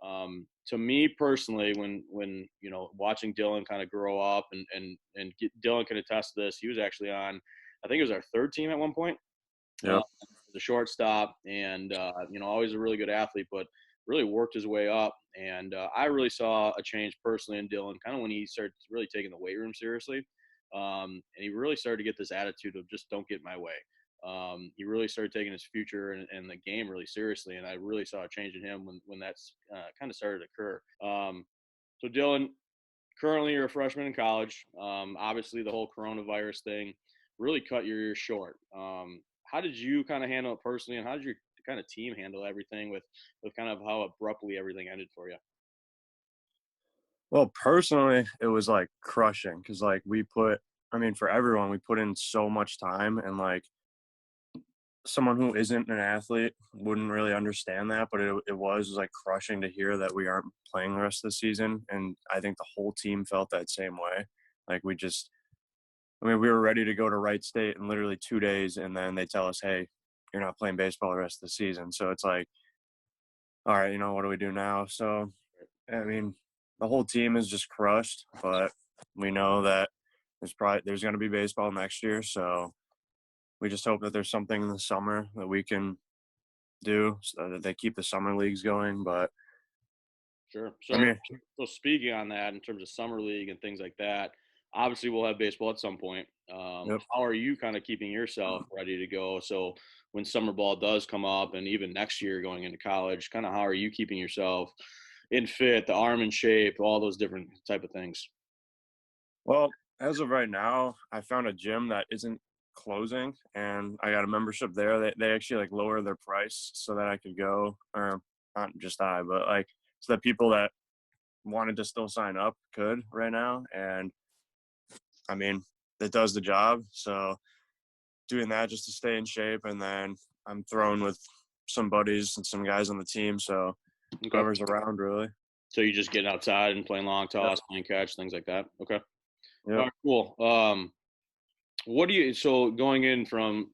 To me personally, when watching Dylan kind of grow up Dylan can attest to this. He was actually on, I think it was our third team at one point, Yep. the shortstop, and always a really good athlete, but really worked his way up. And I really saw a change personally in Dylan, kind of when he started really taking the weight room seriously, and he really started to get this attitude of just don't get in my way. He really started taking his future and the game really seriously, and I really saw a change in him when that's kind of started to occur. So Dylan, currently you're a freshman in college. Obviously, the whole coronavirus thing really cut your year short. How did you kind of handle it personally, and how did your kind of team handle everything with kind of how abruptly everything ended for you? Well, personally, it was like crushing because for everyone, we put in so much time, and like someone who isn't an athlete wouldn't really understand that, but it was like crushing to hear that we aren't playing the rest of the season. And I think the whole team felt that same way. Like we were ready to go to Wright State in literally 2 days, and then they tell us, hey, you're not playing baseball the rest of the season. So it's like, all right, what do we do now? So, I mean, the whole team is just crushed, but we know that there's going to be baseball next year. So we just hope that there's something in the summer that we can do so that they keep the summer leagues going. But Sure. I So, mean, so speaking on that, in terms of summer league and things like that, obviously we'll have baseball at some point. yep. How are you kind of keeping yourself ready to go? So when summer ball does come up, and even next year going into college, kind of how are you keeping yourself in fit, the arm in shape, all those different type of things? Well, as of right now, I found a gym that isn't closing, and I got a membership there. They actually like lower their price so that I could go, or not just but like so that people that wanted to still sign up could right now. And I mean, it does the job. So doing that just to stay in shape, and then I'm thrown with some buddies and some guys on the team. So Okay. whoever's around, really. So you just getting outside and playing long Yep. toss, playing catch, things like that. Okay. All Yep. right, cool. What do you so going in from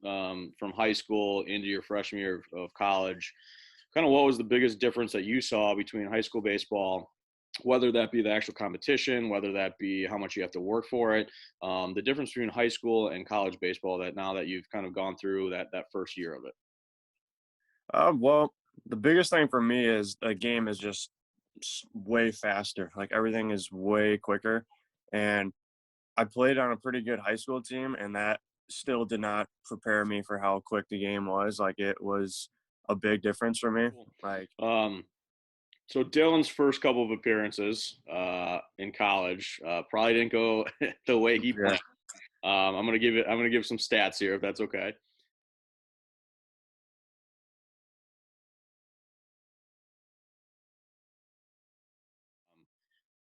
high school into your freshman year of college, kind of what was the biggest difference that you saw between high school baseball, whether that be the actual competition, whether that be how much you have to work for it, the difference between high school and college baseball that now that you've kind of gone through that first year of it? Well, the biggest thing for me is the game is just way faster. Like everything is way quicker. And I played on a pretty good high school team, and that still did not prepare me for how quick the game was. Like it was a big difference for me. Cool. Like, Um, so Dylan's first couple of appearances in college probably didn't go the way he yeah. planned. I'm gonna give some stats here if that's okay.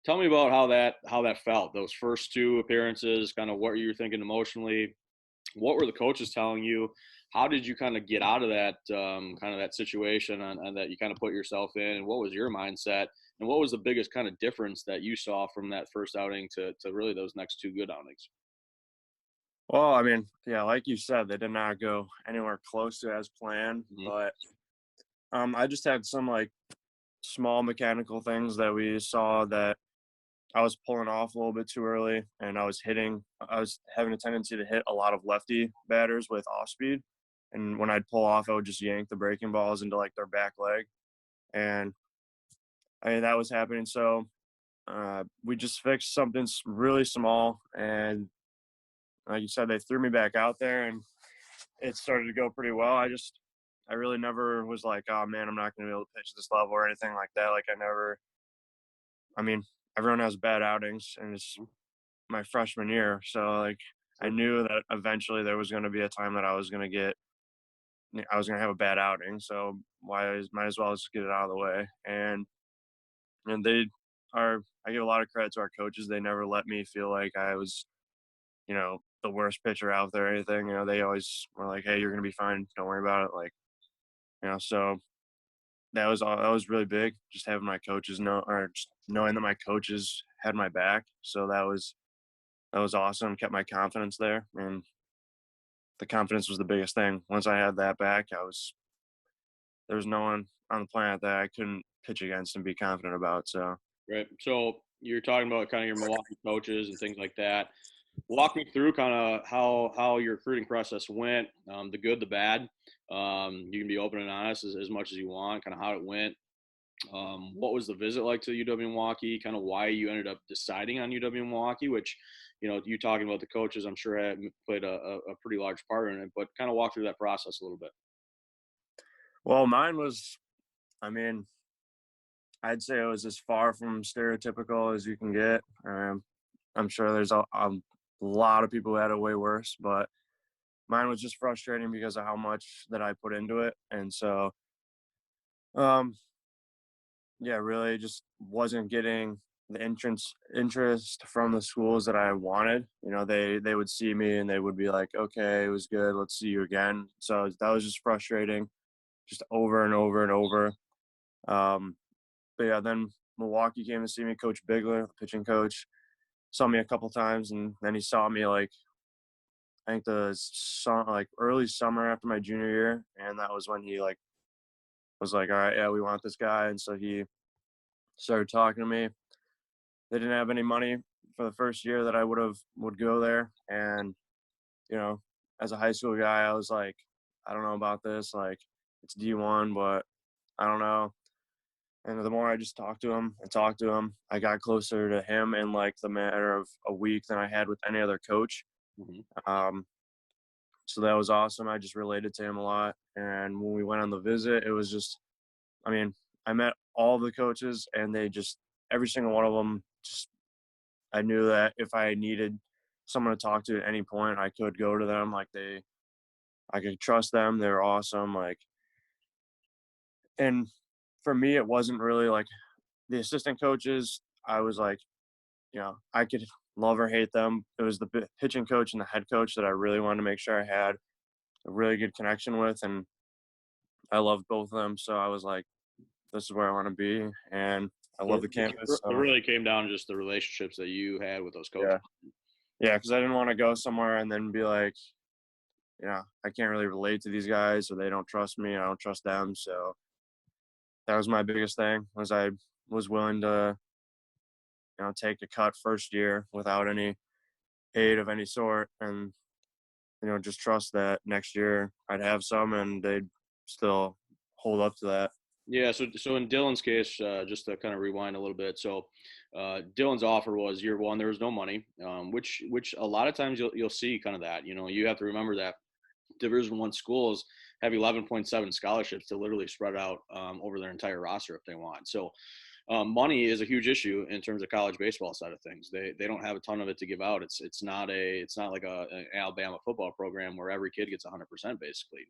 Tell me about how that felt. Those first two appearances, kind of what you were thinking emotionally. What were the coaches telling you? How did you kind of get out of that kind of that situation and that you kind of put yourself in? And what was your mindset? And what was the biggest kind of difference that you saw from that first outing to really those next two good outings? Well, I mean, yeah, like you said, they did not go anywhere close to as planned, Mhm. but I just had some like small mechanical things that we saw that I was pulling off a little bit too early, and I was having a tendency to hit a lot of lefty batters with off speed. And when I'd pull off, I would just yank the breaking balls into like their back leg. And I mean, that was happening. So we just fixed something really small. And like you said, they threw me back out there, and it started to go pretty well. I really never was like, oh man, I'm not going to be able to pitch this level or anything like that. I mean, everyone has bad outings, and it's my freshman year. So like I Sure. knew that eventually there was going to be a time that I was going to have a bad outing. So might as well just get it out of the way. And I give a lot of credit to our coaches. They never let me feel like I was, the worst pitcher out there or anything. They always were like, hey, you're going to be fine. Don't worry about it. Like, so that was really big. Just having my coaches or just knowing that my coaches had my back. So that was awesome. Kept my confidence there, and the confidence was the biggest thing. Once I had that back, there was no one on the planet that I couldn't pitch against and be confident about. So. Right. So you're talking about kind of your Milwaukee coaches and things like that. Walk me through kind of how your recruiting process went, the good, the bad. You can be open and honest as much as you want, kind of how it went. What was the visit like to UW-Milwaukee? Kind of why you ended up deciding on UW-Milwaukee, which, you talking about the coaches, I'm sure had played a pretty large part in it. But kind of walk through that process a little bit. Well, mine was, I mean, I'd say it was as far from stereotypical as you can get. I'm sure there's a lot of people who had it way worse, but mine was just frustrating because of how much that I put into it. And so, um, yeah, really just wasn't getting the interest from the schools that I wanted. They would see me and they would be like, okay, it was good. Let's see you again. So that was just frustrating, just over and over and over. But yeah, then Milwaukee came to see me. Coach Bigler, the pitching coach, saw me a couple times, and then he saw me I think early summer after my junior year, and that was when he was like, all right, yeah, we want this guy, and so he started talking to me. They didn't have any money for the first year that I would go there, and as a high school guy, I was like, I don't know about this, it's D1, but I don't know. And the more I just talked to him, I got closer to him in the matter of a week than I had with any other coach. Mm-hmm. So that was awesome. I just related to him a lot. And when we went on the visit, it was just, I met all the coaches and every single one of them, I knew that if I needed someone to talk to at any point, I could go to them. I could trust them. They were awesome. And for me, it wasn't really the assistant coaches. I was I could love or hate them. It was the pitching coach and the head coach that I really wanted to make sure I had a really good connection with. And I loved both of them. So I was like, this is where I want to be. And I love So the campus. it So really came down to just the relationships that you had with those coaches. yeah. Yeah. Cause I didn't want to go somewhere and then be like, I can't really relate to these guys or they don't trust me. I don't trust them. So that was my biggest thing was I was willing to, take a cut first year without any aid of any sort. And just trust that next year I'd have some and they'd still hold up to that. Yeah, so in Dylan's case, just to kind of rewind a little bit, so Dylan's offer was year one. There was no money, which a lot of times you'll see kind of that. You have to remember that Division One schools have 11.7 scholarships to literally spread out over their entire roster if they want. So money is a huge issue in terms of college baseball side of things. They don't have a ton of it to give out. It's not like an Alabama football program where every kid gets 100% basically.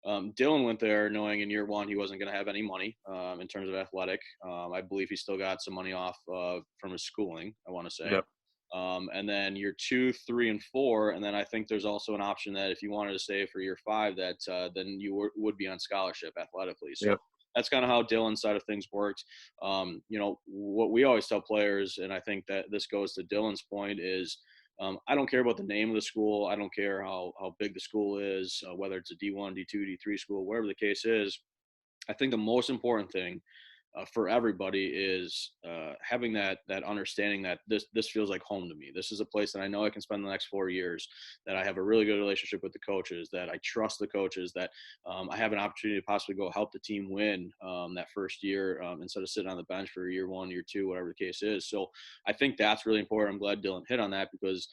Dylan went there knowing in year one he wasn't going to have any money in terms of athletic. I believe he still got some money off from his schooling, I want to say. Yep. And then year 2, 3, and 4, and then I think there's also an option that if you wanted to stay for year 5, that then you would be on scholarship athletically. So Yep. that's kind of how Dylan's side of things worked. What we always tell players, and I think that this goes to Dylan's point, is I don't care about the name of the school. I don't care how big the school is, whether it's a D1, D2, D3 school, whatever the case is. I think the most important thing for everybody is having that understanding that this feels like home to me. This is a place that I know I can spend the next 4 years, that I have a really good relationship with the coaches, that I trust the coaches, that I have an opportunity to possibly go help the team win that first year instead of sitting on the bench for year 1, year 2, whatever the case is. So I think that's really important. I'm glad Dylan hit on that because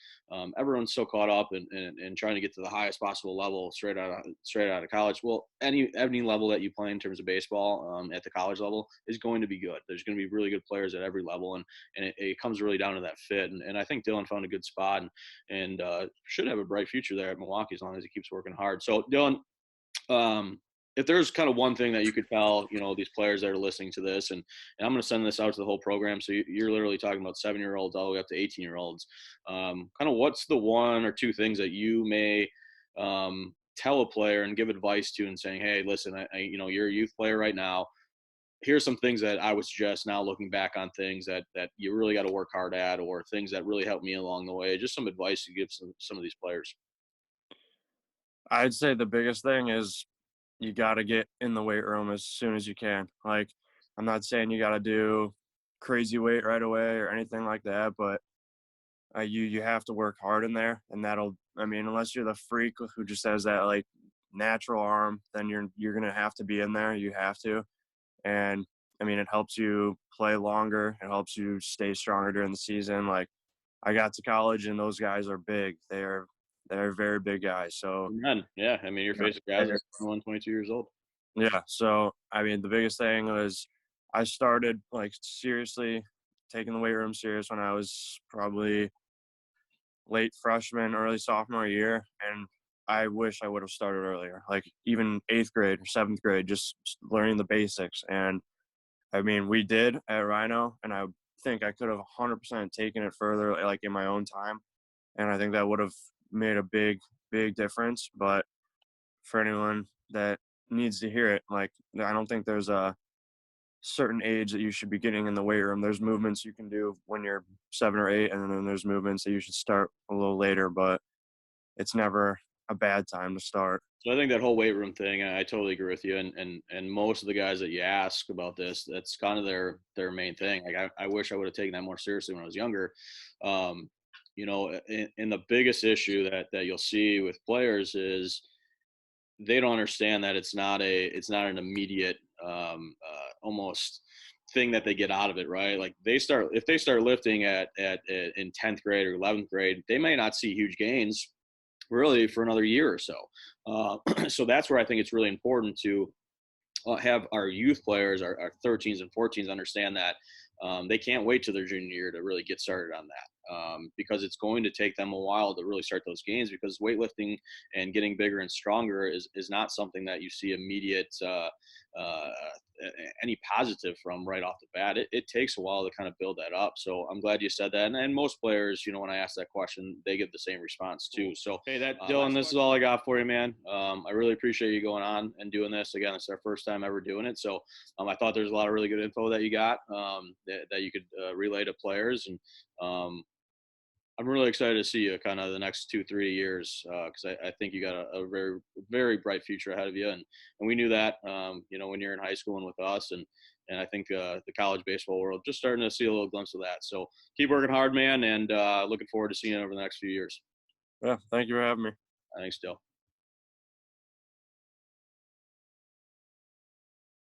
everyone's so caught up in trying to get to the highest possible level straight out of college. Well, any level that you play in terms of baseball at the college level is going to be good. There's going to be really good players at every level, and it comes really down to that fit. And I think Dylan found a good spot and should have a bright future there at Milwaukee as long as he keeps working hard. So Dylan, if there's kind of one thing that you could tell, these players that are listening to this, and I'm going to send this out to the whole program. So you're literally talking about 7-year-olds all the way up to 18-year-olds. Kind of what's the 1 or 2 things that you may tell a player and give advice to and saying, hey, listen, you're a youth player right now. Here's some things that I would suggest now looking back on things that you really got to work hard at, or things that really helped me along the way. Just some advice to give some of these players. I'd say the biggest thing is, you got to get in the weight room as soon as you can. Like, I'm not saying you got to do crazy weight right away or anything like that, but you have to work hard in there, and that'll. I mean, unless you're the freak who just has that like natural arm, then you're gonna have to be in there. You have to, and I mean, it helps you play longer. It helps you stay stronger during the season. Like, I got to college, and those guys are big. They're very big guys. So Amen. Yeah, I mean, you're facing guys that are 21, 22 years old. yeah. So I mean, the biggest thing was I started like seriously taking the weight room serious when I was probably late freshman, early sophomore year, and I wish I would have started earlier, like even 8th grade or 7th grade, just learning the basics. And I mean, we did at Rhino, and I think I could have 100% taken it further, like in my own time. And I think that would have made a big, big difference. But for anyone that needs to hear it, like, I don't think there's a certain age that you should be getting in the weight room. There's movements you can do when you're 7 or 8, and then there's movements that you should start a little later, but it's never a bad time to start. So I think that whole weight room thing, I totally agree with you. And most of the guys that you ask about this, that's kind of their main thing. Like I wish I would have taken that more seriously when I was younger. Um, and the biggest issue that you'll see with players is they don't understand that it's not an immediate almost thing that they get out of it, right? Like if they start lifting at in 10th grade or 11th grade, they may not see huge gains really for another year or so. So that's where I think it's really important to have our youth players, our 13s and 14s, understand that they can't wait till their junior year to really get started on that, because it's going to take them a while to really start those gains, because weightlifting and getting bigger and stronger is not something that you see immediate uh, any positive from right off the bat. It takes a while to kind of build that up. So I'm glad you said that. And most players, when I ask that question, they give the same response too. So hey, Dylan, this is all I got for you, man. I really appreciate you going on and doing this. Again, it's our first time ever doing it. So I thought there's a lot of really good info that you got, that you could relay to players. And I'm really excited to see you kind of the next 2-3 years, because I think you got a very, very bright future ahead of you. And we knew that, when you're in high school and with us. And I think the college baseball world just starting to see a little glimpse of that. So keep working hard, man, and looking forward to seeing you over the next few years. Yeah, thank you for having me. Thanks, Dill.